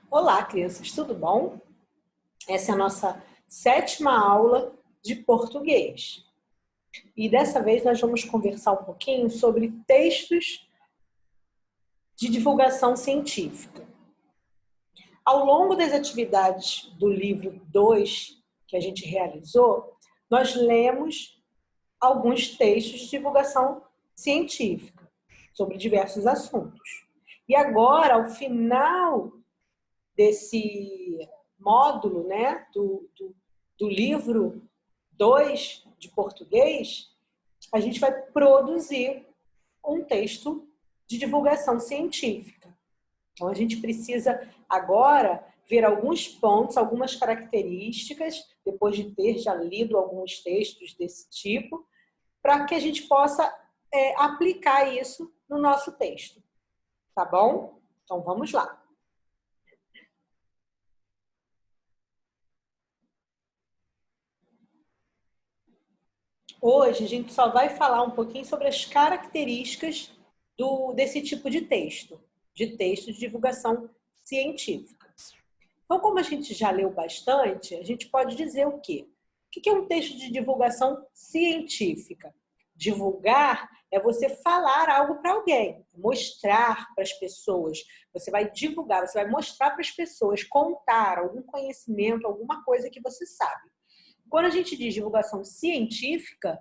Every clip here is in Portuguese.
Olá, crianças, tudo bom? Essa é a nossa 7ª aula de português. E dessa vez nós vamos conversar um pouquinho sobre textos de divulgação científica. Ao longo das atividades do livro 2 que a gente realizou, nós lemos alguns textos de divulgação científica sobre diversos assuntos. E agora, ao final desse módulo, né, do livro 2 de português, a gente vai produzir um texto de divulgação científica. Então, a gente precisa agora ver alguns pontos, algumas características, depois de ter já lido alguns textos desse tipo, para que a gente possa aplicar isso no nosso texto. Tá bom? Então, vamos lá. Hoje a gente só vai falar um pouquinho sobre as características desse tipo de texto de divulgação científica. Então, como a gente já leu bastante, a gente pode dizer o quê? O que é um texto de divulgação científica? Divulgar é você falar algo para alguém, mostrar para as pessoas. Você vai divulgar, você vai mostrar para as pessoas, contar algum conhecimento, alguma coisa que você sabe. Quando a gente diz divulgação científica,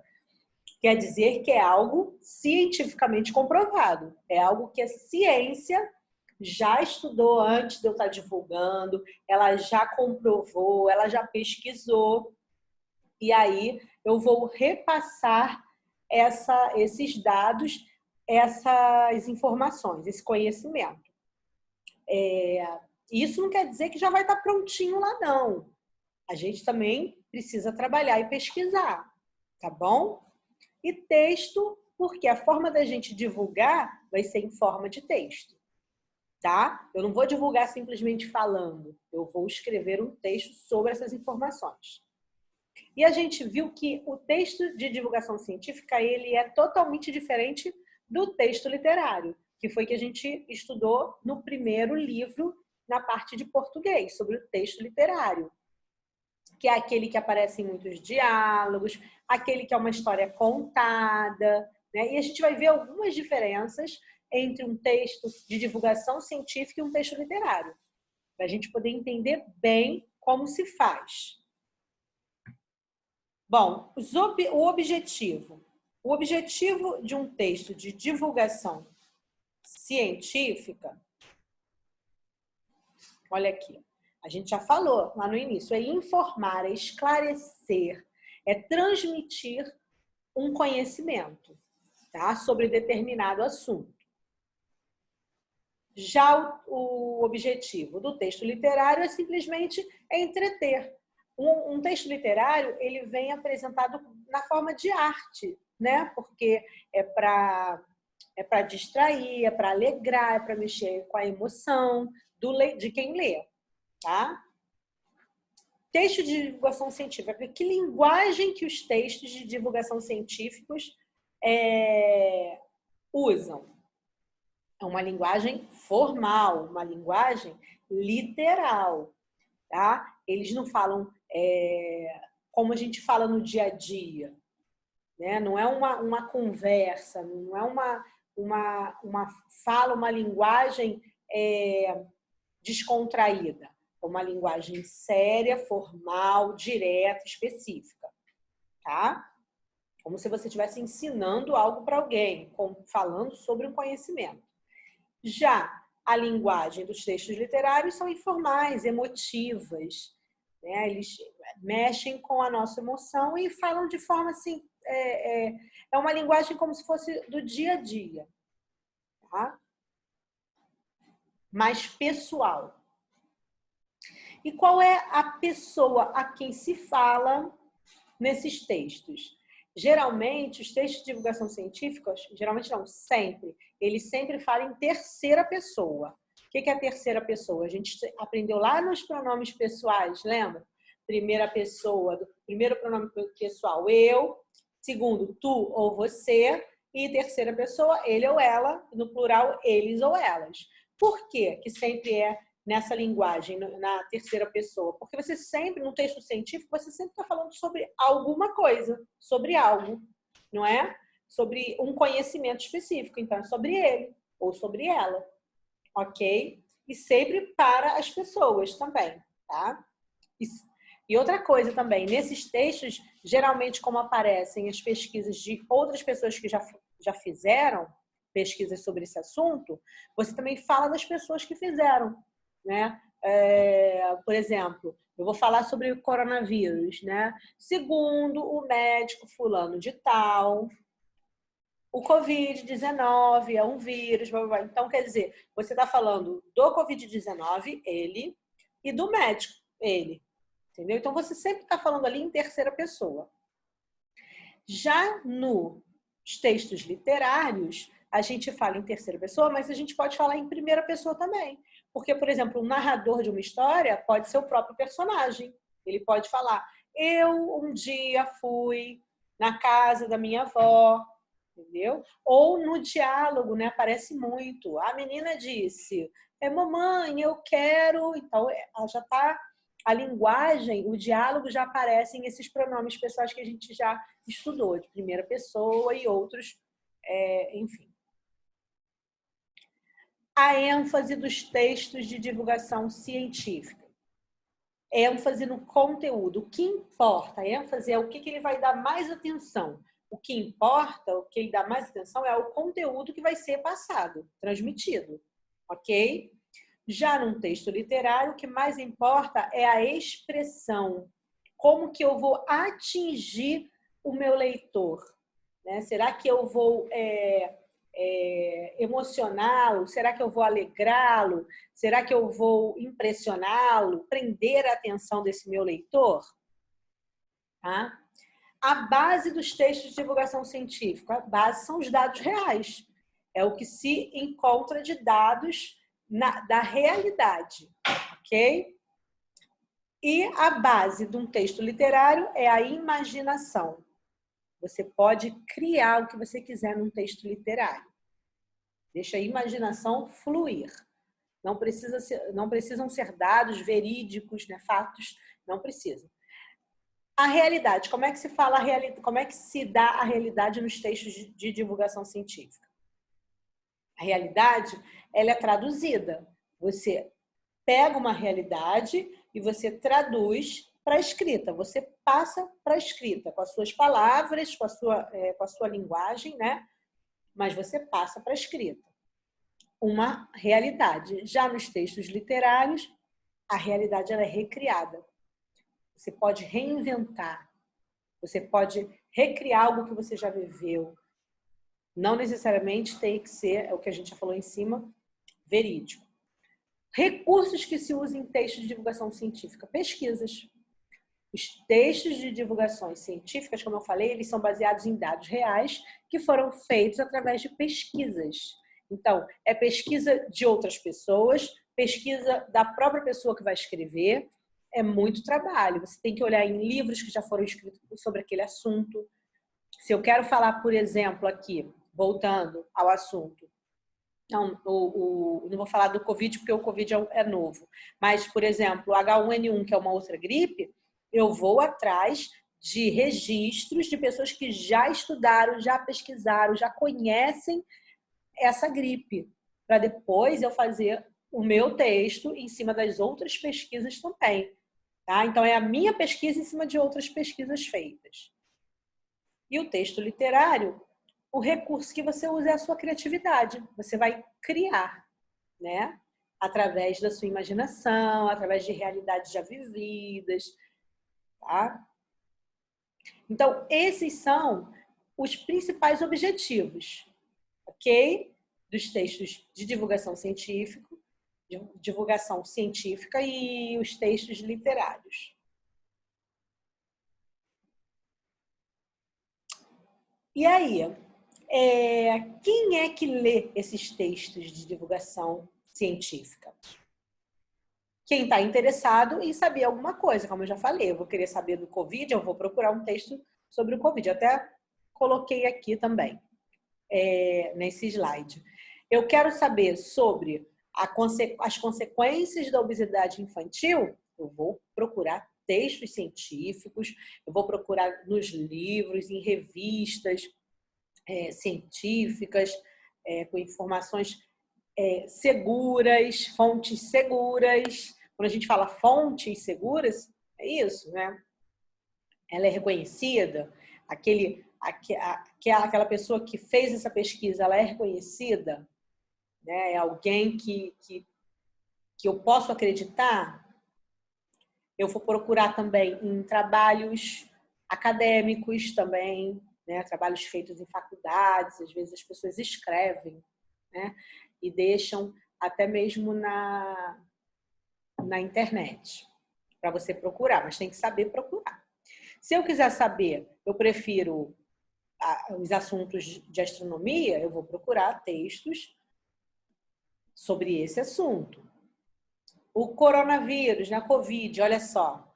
quer dizer que é algo cientificamente comprovado. É algo que a ciência já estudou antes de eu estar divulgando, ela já comprovou, ela já pesquisou. E aí eu vou repassar esses dados, essas informações, esse conhecimento. Isso não quer dizer que já vai estar prontinho lá, não. A gente também precisa trabalhar e pesquisar, tá bom? E texto, porque a forma da gente divulgar vai ser em forma de texto, tá? Eu não vou divulgar simplesmente falando, eu vou escrever um texto sobre essas informações. E a gente viu que o texto de divulgação científica, ele é totalmente diferente do texto literário, que foi que a gente estudou no primeiro livro, na parte de português, sobre o texto literário, que é aquele que aparece em muitos diálogos, aquele que é uma história contada, né? E a gente vai ver algumas diferenças entre um texto de divulgação científica e um texto literário, para a gente poder entender bem como se faz. Bom, o objetivo de um texto de divulgação científica, olha aqui, a gente já falou lá no início, é informar, é esclarecer, é transmitir um conhecimento, tá? Sobre determinado assunto. Já o objetivo do texto literário é simplesmente entreter. Um texto literário, ele vem apresentado na forma de arte, né? Porque é para distrair, é para alegrar, é para mexer com a emoção de quem lê, tá? Texto de divulgação científica. Que linguagem que os textos de divulgação científicos usam? É uma linguagem formal, uma linguagem literal, tá? Eles não falam como a gente fala no dia a dia, né? Não é uma conversa, não é uma fala, uma linguagem descontraída. É uma linguagem séria, formal, direta, específica, tá? Como se você estivesse ensinando algo para alguém, falando sobre um conhecimento. Já a linguagem dos textos literários são informais, emotivas, né? Eles mexem com a nossa emoção e falam de forma assim, é uma linguagem como se fosse do dia a dia, tá? Mais pessoal. E qual é a pessoa a quem se fala nesses textos? Geralmente, os textos de divulgação científica, geralmente não, sempre, eles sempre falam em terceira pessoa. O que é a terceira pessoa? A gente aprendeu lá nos pronomes pessoais, lembra? Primeira pessoa, primeiro pronome pessoal, eu. Segundo, tu ou você. E terceira pessoa, ele ou ela. No plural, eles ou elas. Por quê que sempre é nessa linguagem, na terceira pessoa? Porque você sempre, no texto científico, você sempre está falando sobre alguma coisa, sobre algo, não é? Sobre um conhecimento específico, então é sobre ele ou sobre ela, ok? E sempre para as pessoas também, tá? E outra coisa também, nesses textos, geralmente como aparecem as pesquisas de outras pessoas que já fizeram pesquisas sobre esse assunto, você também fala das pessoas que fizeram, né? Por exemplo, eu vou falar sobre o coronavírus, né? Segundo o médico fulano de tal, o Covid-19 é um vírus, blá, blá, blá. Então, quer dizer, você está falando do Covid-19, ele, e do médico, ele. Entendeu? Então, você sempre está falando ali em terceira pessoa. Já nos textos literários, a gente fala em terceira pessoa, mas a gente pode falar em primeira pessoa também. Porque, por exemplo, o narrador de uma história pode ser o próprio personagem. Ele pode falar, eu um dia fui na casa da minha avó, entendeu? Ou no diálogo, né? Aparece muito. A menina disse, mamãe, eu quero... Então, ela já está... A linguagem, o diálogo já aparecem esses pronomes pessoais que a gente já estudou, de primeira pessoa e outros, enfim. A ênfase dos textos de divulgação científica. ênfase no conteúdo. O que importa? A ênfase é o que ele vai dar mais atenção. O que importa, o que ele dá mais atenção é o conteúdo que vai ser passado, transmitido, ok? Já num texto literário, o que mais importa é a expressão. Como que eu vou atingir o meu leitor? Né? Será que eu vou emocioná-lo? Será que eu vou alegrá-lo? Será que eu vou impressioná-lo? Prender a atenção desse meu leitor? Tá? A base dos textos de divulgação científica, a base são os dados reais. É o que se encontra de dados da realidade, ok? E a base de um texto literário é a imaginação. Você pode criar o que você quiser num texto literário. Deixa a imaginação fluir. Não precisam ser dados verídicos, né, fatos, não precisam. A realidade, como é que se fala como é que se dá a realidade nos textos de divulgação científica? A realidade, ela é traduzida. Você pega uma realidade e você traduz para a escrita. Você passa para a escrita, com as suas palavras, com a sua linguagem, né? Mas você passa para a escrita. Uma realidade. Já nos textos literários, a realidade ela é recriada. Você pode reinventar. Você pode recriar algo que você já viveu. Não necessariamente tem que ser, é o que a gente já falou em cima, verídico. Recursos que se usam em textos de divulgação científica. Pesquisas. Os textos de divulgações científicas, como eu falei, eles são baseados em dados reais que foram feitos através de pesquisas. Então, é pesquisa de outras pessoas, pesquisa da própria pessoa que vai escrever. É muito trabalho. Você tem que olhar em livros que já foram escritos sobre aquele assunto. Se eu quero falar, por exemplo, aqui, voltando ao assunto, não vou falar do Covid, porque o Covid é novo. Mas, por exemplo, o H1N1, que é uma outra gripe, eu vou atrás de registros de pessoas que já estudaram, já pesquisaram, já conhecem essa gripe, para depois eu fazer o meu texto em cima das outras pesquisas também. Tá? Então, é a minha pesquisa em cima de outras pesquisas feitas. E o texto literário, o recurso que você usa é a sua criatividade. Você vai criar, né? Através da sua imaginação, através de realidades já vividas, tá? Então, esses são os principais objetivos, ok? Dos textos de divulgação científica e os textos literários. E aí, quem é que lê esses textos de divulgação científica? Quem está interessado em saber alguma coisa, como eu já falei, eu vou querer saber do Covid, eu vou procurar um texto sobre o Covid. Eu até coloquei aqui também, nesse slide. Eu quero saber sobre as consequências da obesidade infantil, eu vou procurar textos científicos, eu vou procurar nos livros, em revistas científicas, com informações seguras, fontes seguras. Quando a gente fala fontes seguras, é isso, né? Ela é reconhecida, aquela pessoa que fez essa pesquisa, ela é reconhecida, né? É alguém que eu posso acreditar. Eu vou procurar também em trabalhos acadêmicos também, né? Trabalhos feitos em faculdades, às vezes as pessoas escrevem, né? E deixam até mesmo na internet para você procurar, mas tem que saber procurar. Se eu quiser saber, eu prefiro os assuntos de astronomia, eu vou procurar textos sobre esse assunto. O coronavírus, na Covid, olha só.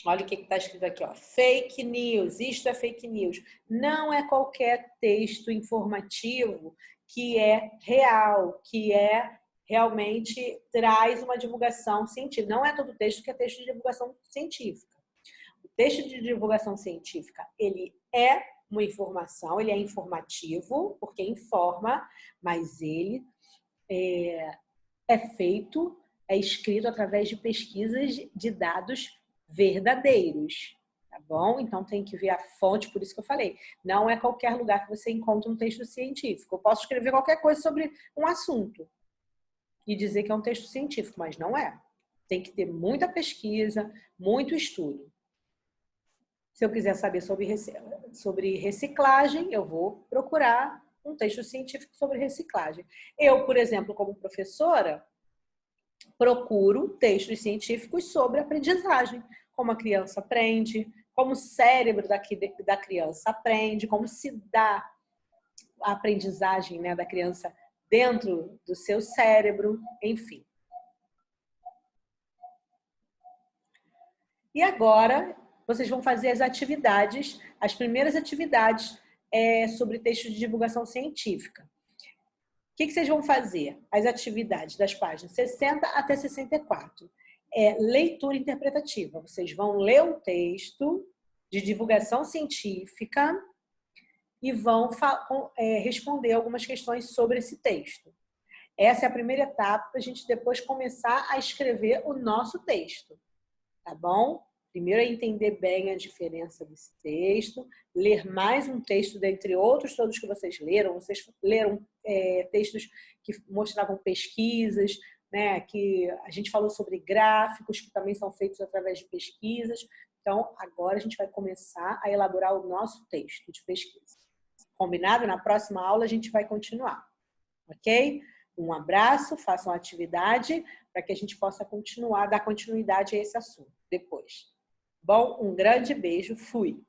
Olha o que está escrito aqui, ó. Fake news, isto é fake news. Não é qualquer texto informativo que é real, que realmente traz uma divulgação científica. Não é todo texto que é texto de divulgação científica. O texto de divulgação científica, ele é uma informação, ele é informativo, porque informa, mas ele é feito, é escrito através de pesquisas de dados verdadeiros, tá bom? Então tem que ver a fonte, por isso que eu falei. Não é qualquer lugar que você encontra um texto científico. Eu posso escrever qualquer coisa sobre um assunto e dizer que é um texto científico, mas não é. Tem que ter muita pesquisa, muito estudo. Se eu quiser saber sobre reciclagem, eu vou procurar um texto científico sobre reciclagem. Eu, por exemplo, como professora, procuro textos científicos sobre aprendizagem, como a criança aprende, como o cérebro da criança aprende, como se dá a aprendizagem, né, da criança dentro do seu cérebro, enfim. E agora, vocês vão fazer as atividades, as primeiras atividades sobre texto de divulgação científica. O que vocês vão fazer? As atividades das páginas 60 até 64. Leitura interpretativa. Vocês vão ler um texto de divulgação científica e vão responder algumas questões sobre esse texto. Essa é a primeira etapa para a gente depois começar a escrever o nosso texto. Tá bom? Primeiro é entender bem a diferença desse texto, ler mais um texto dentre outros todos que vocês leram. Vocês leram textos que mostravam pesquisas, né? Que a gente falou sobre gráficos, que também são feitos através de pesquisas. Então, agora a gente vai começar a elaborar o nosso texto de pesquisa. Combinado? Na próxima aula a gente vai continuar. Ok? Um abraço, façam a atividade para que a gente possa continuar, dar continuidade a esse assunto depois. Bom, um grande beijo, fui!